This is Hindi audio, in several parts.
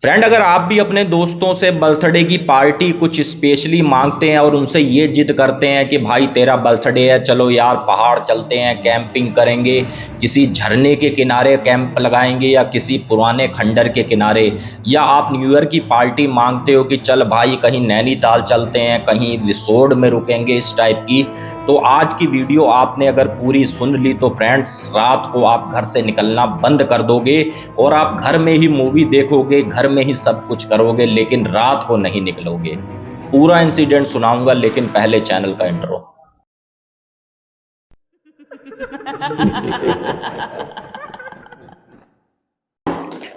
फ्रेंड, अगर आप भी अपने दोस्तों से बर्थडे की पार्टी कुछ स्पेशली मांगते हैं और उनसे ये जिद करते हैं कि भाई तेरा बर्थडे है, चलो यार पहाड़ चलते हैं, कैंपिंग करेंगे, किसी झरने के किनारे कैंप लगाएंगे या किसी पुराने खंडर के किनारे, या आप न्यू ईयर की पार्टी मांगते हो कि चल भाई कहीं नैनीताल चलते हैं, कहीं रिसोर्ट में रुकेंगे, इस टाइप की, तो आज की वीडियो आपने अगर पूरी सुन ली तो फ्रेंड्स रात को आप घर से निकलना बंद कर दोगे और आप घर में ही मूवी देखोगे, घर में ही सब कुछ करोगे, लेकिन रात को नहीं निकलोगे। पूरा इंसिडेंट सुनाऊंगा, लेकिन पहले चैनल का इंट्रो।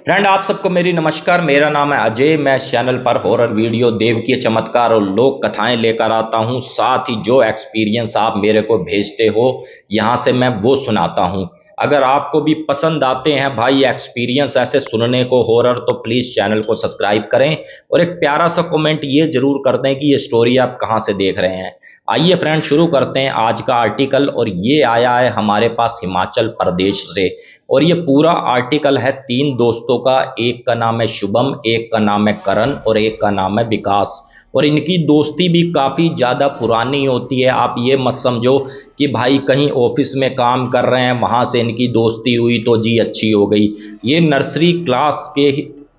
फ्रेंड, आप सबको मेरी नमस्कार। मेरा नाम है अजय। मैं इस चैनल पर हॉरर वीडियो, देवकीय चमत्कार और लोक कथाएं लेकर आता हूं। साथ ही जो एक्सपीरियंस आप मेरे को भेजते हो यहां से मैं वो सुनाता हूं। अगर आपको भी पसंद आते हैं भाई एक्सपीरियंस ऐसे सुनने को हॉरर, तो प्लीज़ चैनल को सब्सक्राइब करें और एक प्यारा सा कमेंट ये जरूर कर दें कि ये स्टोरी आप कहां से देख रहे हैं। आइए फ्रेंड शुरू करते हैं आज का आर्टिकल। और ये आया है हमारे पास हिमाचल प्रदेश से, और ये पूरा आर्टिकल है 3 दोस्तों का। एक का नाम है शुभम, एक का नाम है करण और एक का नाम है विकास। और इनकी दोस्ती भी काफ़ी ज़्यादा पुरानी होती है। आप ये मत समझो कि भाई कहीं ऑफिस में काम कर रहे हैं वहाँ से इनकी दोस्ती हुई तो जी अच्छी हो गई। ये नर्सरी क्लास के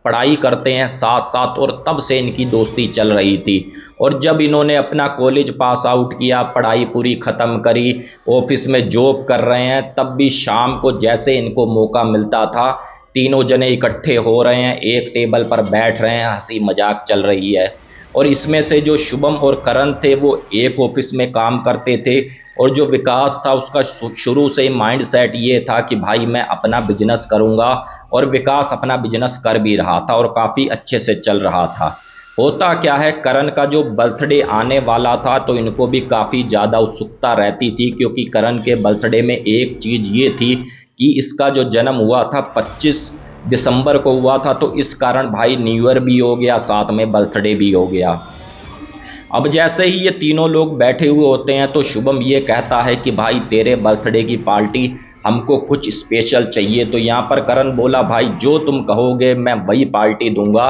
पढ़ाई करते हैं साथ साथ, और तब से इनकी दोस्ती चल रही थी। और जब इन्होंने अपना कॉलेज पास आउट किया, पढ़ाई पूरी ख़त्म करी, ऑफिस में जॉब कर रहे हैं, तब भी शाम को जैसे इनको मौका मिलता था तीनों जने इकट्ठे हो रहे हैं, एक टेबल पर बैठ रहे हैं, हंसी मजाक चल रही है। और इसमें से जो शुभम और करण थे वो एक ऑफिस में काम करते थे, और जो विकास था उसका शुरू से ही माइंड सेट ये था कि भाई मैं अपना बिजनेस करूंगा। और विकास अपना बिजनेस कर भी रहा था और काफ़ी अच्छे से चल रहा था। होता क्या है, करण का जो बर्थडे आने वाला था तो इनको भी काफ़ी ज़्यादा उत्सुकता रहती थी, क्योंकि करण के बर्थडे में एक चीज़ ये थी कि इसका जो जन्म हुआ था 25 दिसंबर को हुआ था, तो इस कारण भाई न्यू ईयर भी हो गया, साथ में बर्थडे भी हो गया। अब जैसे ही ये तीनों लोग बैठे हुए होते हैं तो शुभम ये कहता है कि भाई तेरे बर्थडे की पार्टी हमको कुछ स्पेशल चाहिए। तो यहाँ पर करण बोला भाई जो तुम कहोगे मैं वही पार्टी दूंगा।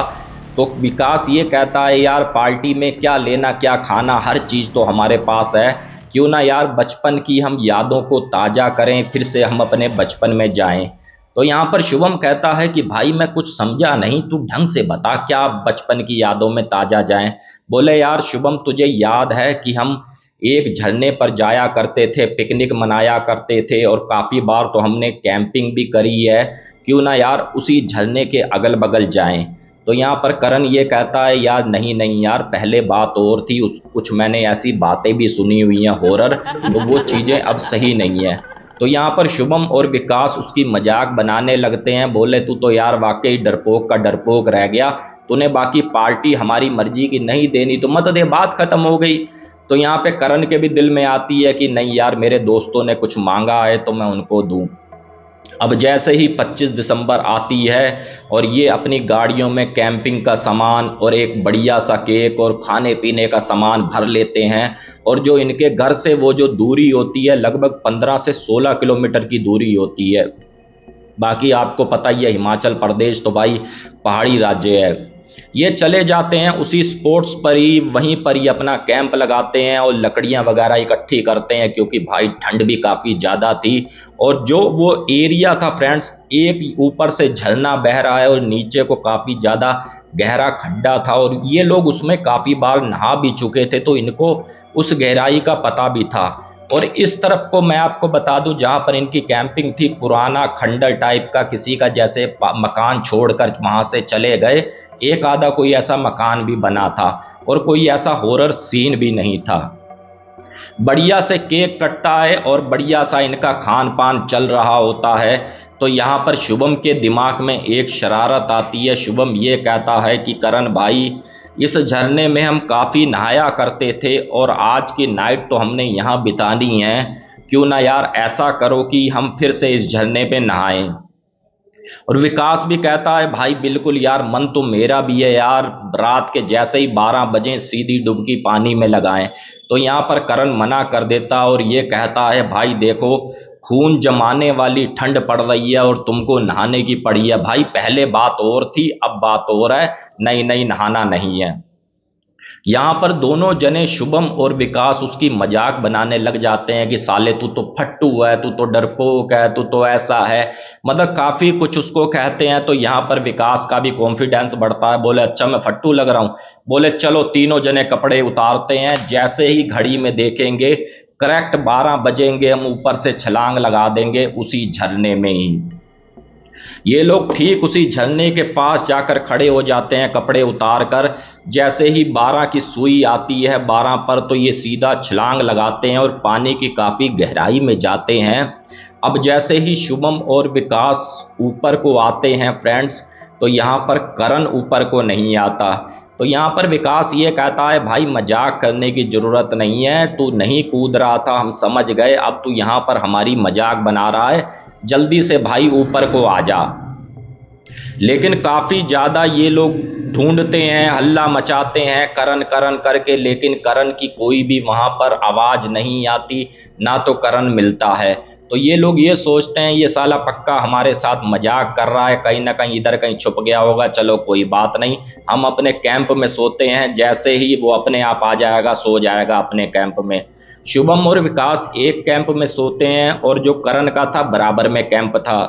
तो विकास ये कहता है यार पार्टी में क्या लेना क्या खाना, हर चीज़ तो हमारे पास है, क्यों ना यार बचपन की हम यादों को ताज़ा करें, फिर से हम अपने बचपन में जाएं। तो यहाँ पर शुभम कहता है कि भाई मैं कुछ समझा नहीं, तू ढंग से बता क्या बचपन की यादों में ताज़ा जाएं। बोले यार शुभम तुझे याद है कि हम एक झरने पर जाया करते थे, पिकनिक मनाया करते थे, और काफ़ी बार तो हमने कैंपिंग भी करी है, क्यों ना यार उसी झरने के अगल बगल जाएं। तो यहाँ पर करण ये कहता है यार नहीं नहीं यार, पहले बात और थी, कुछ मैंने ऐसी बातें भी सुनी हुई हैं हॉरर, तो वो चीज़ें अब सही नहीं है। तो यहाँ पर शुभम और विकास उसकी मजाक बनाने लगते हैं। बोले तू तो यार वाकई डरपोक का डरपोक रह गया, तूने बाकी पार्टी हमारी मर्जी की नहीं देनी तो मत दे, बात खत्म हो गई। तो यहाँ पे करण के भी दिल में आती है कि नहीं यार मेरे दोस्तों ने कुछ मांगा है तो मैं उनको दूं। अब जैसे ही 25 दिसंबर आती है और ये अपनी गाड़ियों में कैंपिंग का सामान और एक बढ़िया सा केक और खाने पीने का सामान भर लेते हैं। और जो इनके घर से वो जो दूरी होती है लगभग 15 से 16 किलोमीटर की दूरी होती है। बाकी आपको पता ही है हिमाचल प्रदेश तो भाई पहाड़ी राज्य है। ये चले जाते हैं उसी स्पॉट्स पर ही, वहीं पर ही अपना कैंप लगाते हैं और लकड़ियां वगैरह इकट्ठी करते हैं, क्योंकि भाई ठंड भी काफ़ी ज़्यादा थी। और जो वो एरिया था फ्रेंड्स, एक ऊपर से झरना बह रहा है और नीचे को काफ़ी ज़्यादा गहरा खड्डा था, और ये लोग उसमें काफ़ी बार नहा भी चुके थे, तो इनको उस गहराई का पता भी था। और इस तरफ को मैं आपको बता दूं जहां पर इनकी कैंपिंग थी, पुराना खंडर टाइप का, किसी का जैसे मकान छोड़कर वहां से चले गए, एक आधा कोई ऐसा मकान भी बना था और कोई ऐसा हॉरर सीन भी नहीं था। बढ़िया से केक कटता है और बढ़िया सा इनका खान पान चल रहा होता है। तो यहाँ पर शुभम के दिमाग में एक शरारत आती है। शुभम ये कहता है कि करण भाई इस झरने में हम काफ़ी नहाया करते थे और आज की नाइट तो हमने यहाँ बितानी है, क्यों ना यार ऐसा करो कि हम फिर से इस झरने पे नहाएं। और विकास भी कहता है भाई बिल्कुल यार, मन तो मेरा भी है यार, रात के जैसे ही 12 बजे सीधी डुबकी पानी में लगाएं। तो यहाँ पर करण मना कर देता और ये कहता है भाई देखो खून जमाने वाली ठंड पड़ रही है और तुमको नहाने की पड़ी है। भाई पहले बात और थी, अब बात और है, नहीं नहीं नहाना नहीं है। यहाँ पर दोनों जने शुभम और विकास उसकी मजाक बनाने लग जाते हैं कि साले तू तो फट्टू है, तू तो डरपोक है, तू तो ऐसा है, मतलब काफी कुछ उसको कहते हैं। तो यहाँ पर विकास का भी कॉन्फिडेंस बढ़ता है, बोले अच्छा मैं फट्टू लग रहा हूँ। बोले चलो तीनों जने कपड़े उतारते हैं। जैसे ही घड़ी में देखेंगे करेक्ट 12 बजेंगे, हम ऊपर से छलांग लगा देंगे उसी झरने में ही। ये लोग ठीक उसी झरने के पास जाकर खड़े हो जाते हैं कपड़े उतार कर। जैसे ही 12 की सुई आती है 12 पर, तो ये सीधा छलांग लगाते हैं और पानी की काफ़ी गहराई में जाते हैं। अब जैसे ही शुभम और विकास ऊपर को आते हैं फ्रेंड्स, तो यहाँ पर करण ऊपर को नहीं आता। तो यहाँ पर विकास ये कहता है भाई मजाक करने की ज़रूरत नहीं है, तू नहीं कूद रहा था हम समझ गए, अब तू यहाँ पर हमारी मजाक बना रहा है, जल्दी से भाई ऊपर को आ जा। लेकिन काफ़ी ज़्यादा ये लोग ढूंढते हैं, हल्ला मचाते हैं करण करण करके, लेकिन करण की कोई भी वहाँ पर आवाज़ नहीं आती, ना तो करण मिलता है। तो ये लोग ये सोचते हैं ये साला पक्का हमारे साथ मजाक कर रहा है, कहीं ना कहीं इधर कहीं छुप गया होगा, चलो कोई बात नहीं, हम अपने कैंप में सोते हैं, जैसे ही वो अपने आप आ जाएगा सो जाएगा अपने कैंप में। शुभम और विकास एक कैंप में सोते हैं और जो करण का था बराबर में कैंप था।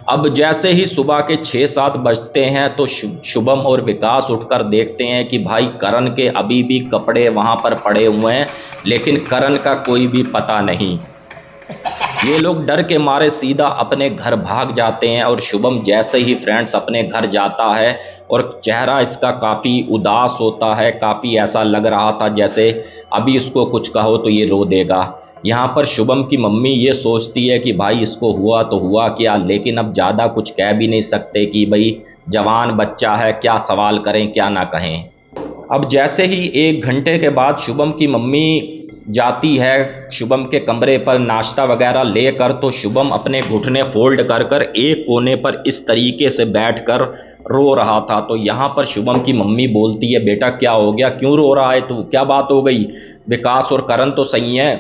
अब जैसे ही सुबह के 6-7 बजते हैं तो शुभम और विकास उठकर देखते हैं कि भाई करण के अभी भी कपड़े वहां पर पड़े हुए हैं, लेकिन करण का कोई भी पता नहीं। ये लोग डर के मारे सीधा अपने घर भाग जाते हैं और शुभम जैसे ही फ्रेंड्स अपने घर जाता है और चेहरा इसका काफ़ी उदास होता है, काफ़ी ऐसा लग रहा था जैसे अभी इसको कुछ कहो तो ये रो देगा। यहाँ पर शुभम की मम्मी ये सोचती है कि भाई इसको हुआ तो हुआ क्या, लेकिन अब ज़्यादा कुछ कह भी नहीं सकते कि भाई जवान बच्चा है, क्या सवाल करें क्या ना कहें। अब जैसे ही 1 घंटे के बाद शुभम की मम्मी जाती है शुभम के कमरे पर नाश्ता वगैरह लेकर, तो शुभम अपने घुटने फोल्ड कर कर एक कोने पर इस तरीके से बैठकर रो रहा था। तो यहाँ पर शुभम की मम्मी बोलती है बेटा क्या हो गया, क्यों रो रहा है तू, क्या बात हो गई, विकास और करण तो सही है।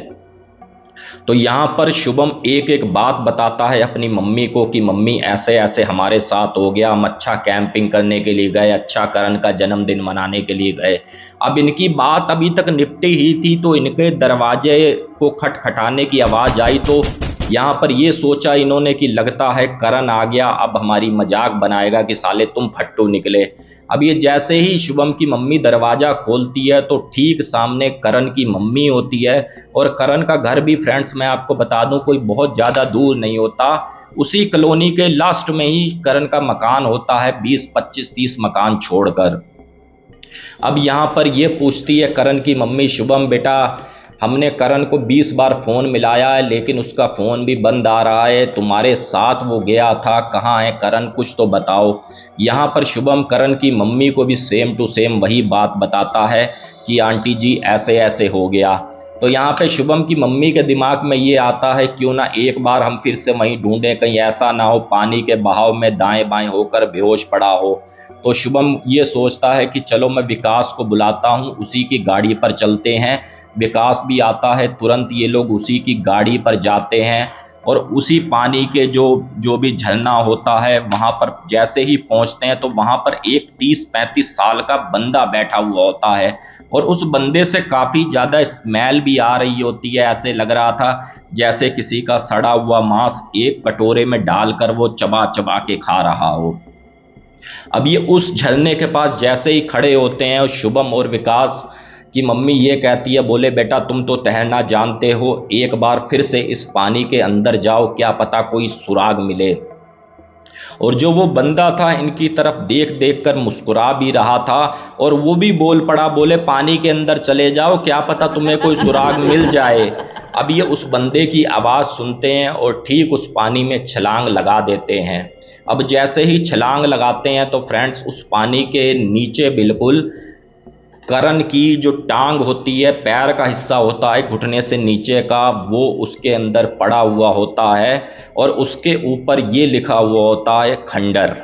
तो यहाँ पर शुभम एक एक बात बताता है अपनी मम्मी को कि मम्मी ऐसे ऐसे हमारे साथ हो गया, हम अच्छा कैंपिंग करने के लिए गए, अच्छा करण का जन्मदिन मनाने के लिए गए। अब इनकी बात अभी तक निपटी ही थी तो इनके दरवाजे को खटखटाने की आवाज़ आई। तो यहाँ पर ये सोचा इन्होंने कि लगता है करण आ गया, अब हमारी मजाक बनाएगा कि साले तुम फट्टू निकले। अब ये जैसे ही शुभम की मम्मी दरवाज़ा खोलती है तो ठीक सामने करण की मम्मी होती है। और करण का घर भी फ्रेंड्स मैं आपको बता दूं कोई बहुत ज़्यादा दूर नहीं होता, उसी कॉलोनी के लास्ट में ही करण का मकान होता है, 20, 25, 30 मकान छोड़कर। अब यहाँ पर ये पूछती है करण की मम्मी शुभम बेटा हमने करण को 20 बार फ़ोन मिलाया है लेकिन उसका फ़ोन भी बंद आ रहा है, तुम्हारे साथ वो गया था, कहाँ है करण, कुछ तो बताओ। यहाँ पर शुभम करण की मम्मी को भी सेम टू सेम वही बात बताता है कि आंटी जी ऐसे ऐसे हो गया। तो यहाँ पे शुभम की मम्मी के दिमाग में ये आता है क्यों ना एक बार हम फिर से वहीं ढूंढें, कहीं ऐसा ना हो पानी के बहाव में दाएं बाएं होकर बेहोश पड़ा हो। तो शुभम ये सोचता है कि चलो मैं विकास को बुलाता हूँ, उसी की गाड़ी पर चलते हैं। विकास भी आता है, तुरंत ये लोग उसी की गाड़ी पर जाते हैं और उसी पानी के जो भी झरना होता है वहाँ पर जैसे ही पहुँचते हैं तो वहाँ पर एक 30-35 साल का बंदा बैठा हुआ होता है और उस बंदे से काफ़ी ज़्यादा स्मेल भी आ रही होती है। ऐसे लग रहा था जैसे किसी का सड़ा हुआ मांस एक कटोरे में डालकर वो चबा चबा के खा रहा हो। अब ये उस झरने के पास जैसे ही खड़े होते हैं और शुभम और विकास की मम्मी ये कहती है बोले बेटा तुम तो तैरना जानते हो, एक बार फिर से इस पानी के अंदर जाओ, क्या पता कोई सुराग मिले। और जो वो बंदा था इनकी तरफ देख देख कर मुस्कुरा भी रहा था और वो भी बोल पड़ा, बोले पानी के अंदर चले जाओ, क्या पता तुम्हें कोई सुराग मिल जाए। अब ये उस बंदे की आवाज़ सुनते हैं और ठीक उस पानी में छलांग लगा देते हैं। अब जैसे ही छलांग लगाते हैं तो फ्रेंड्स उस पानी के नीचे बिल्कुल करण की जो टांग होती है, पैर का हिस्सा होता है घुटने से नीचे का, वो उसके अंदर पड़ा हुआ होता है और उसके ऊपर ये लिखा हुआ होता है खंडर।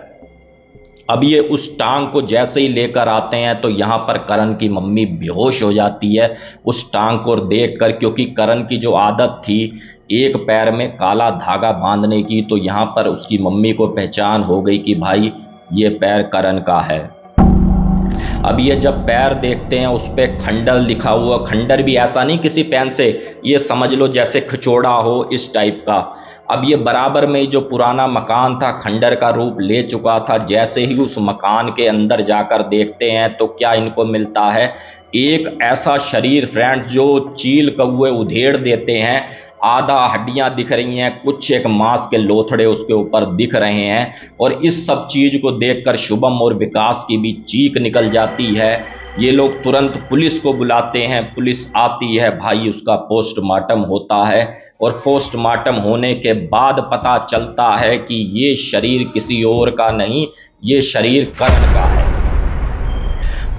अब ये उस टांग को जैसे ही लेकर आते हैं तो यहाँ पर करण की मम्मी बेहोश हो जाती है उस टांग को देखकर, क्योंकि करण की जो आदत थी एक पैर में काला धागा बांधने की, तो यहाँ पर उसकी मम्मी को पहचान हो गई कि भाई ये पैर करण का है। अब ये जब पैर देखते हैं उस पर खंडर लिखा हुआ, खंडर भी ऐसा नहीं किसी पेन से, ये समझ लो जैसे खिचौड़ा हो इस टाइप का। अब ये बराबर में जो पुराना मकान था खंडर का रूप ले चुका था। जैसे ही उस मकान के अंदर जाकर देखते हैं तो क्या इनको मिलता है, एक ऐसा शरीर फ्रेंड जो चील कौए उधेड़ देते हैं। आधा हड्डियां दिख रही हैं, कुछ एक मांस के लोथड़े उसके ऊपर दिख रहे हैं। और इस सब चीज को देखकर शुभम और विकास की भी चीख निकल जाती है। ये लोग तुरंत पुलिस को बुलाते हैं, पुलिस आती है, भाई उसका पोस्टमार्टम होता है। और पोस्टमार्टम होने के बाद पता चलता है कि ये शरीर किसी और का नहीं, ये शरीर करण का है।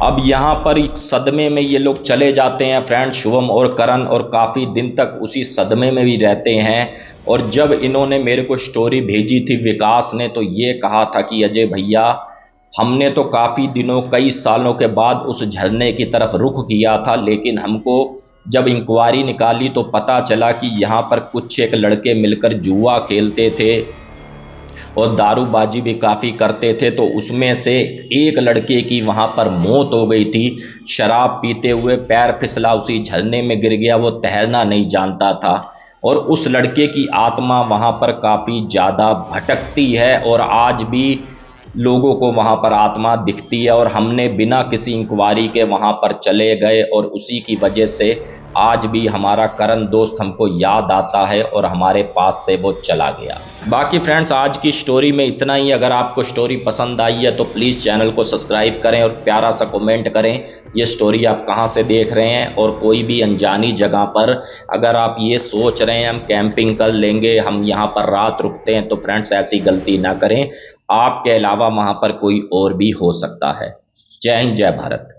अब यहाँ पर एक सदमे में ये लोग चले जाते हैं फ्रेंड, शुभम और करण, और काफ़ी दिन तक उसी सदमे में भी रहते हैं। और जब इन्होंने मेरे को स्टोरी भेजी थी विकास ने, तो ये कहा था कि अजय भैया हमने तो काफ़ी दिनों कई सालों के बाद उस झरने की तरफ रुख किया था, लेकिन हमको जब इंक्वायरी निकाली तो पता चला कि यहाँ पर कुछ एक लड़के मिलकर जुआ खेलते थे और दारूबाजी भी काफ़ी करते थे। तो उसमें से एक लड़के की वहाँ पर मौत हो गई थी, शराब पीते हुए पैर फिसला उसी झरने में गिर गया, वो तैरना नहीं जानता था। और उस लड़के की आत्मा वहाँ पर काफ़ी ज़्यादा भटकती है और आज भी लोगों को वहाँ पर आत्मा दिखती है। और हमने बिना किसी इंक्वायरी के वहाँ पर चले गए और उसी की वजह से आज भी हमारा करण दोस्त हमको याद आता है और हमारे पास से वो चला गया। बाकी फ्रेंड्स आज की स्टोरी में इतना ही। अगर आपको स्टोरी पसंद आई है तो प्लीज़ चैनल को सब्सक्राइब करें और प्यारा सा कमेंट करें ये स्टोरी आप कहाँ से देख रहे हैं। और कोई भी अनजानी जगह पर अगर आप ये सोच रहे हैं हम कैंपिंग कर लेंगे, हम यहाँ पर रात रुकते हैं, तो फ्रेंड्स ऐसी गलती ना करें। आपके अलावा वहाँ पर कोई और भी हो सकता है। जय हिंद, जय भारत।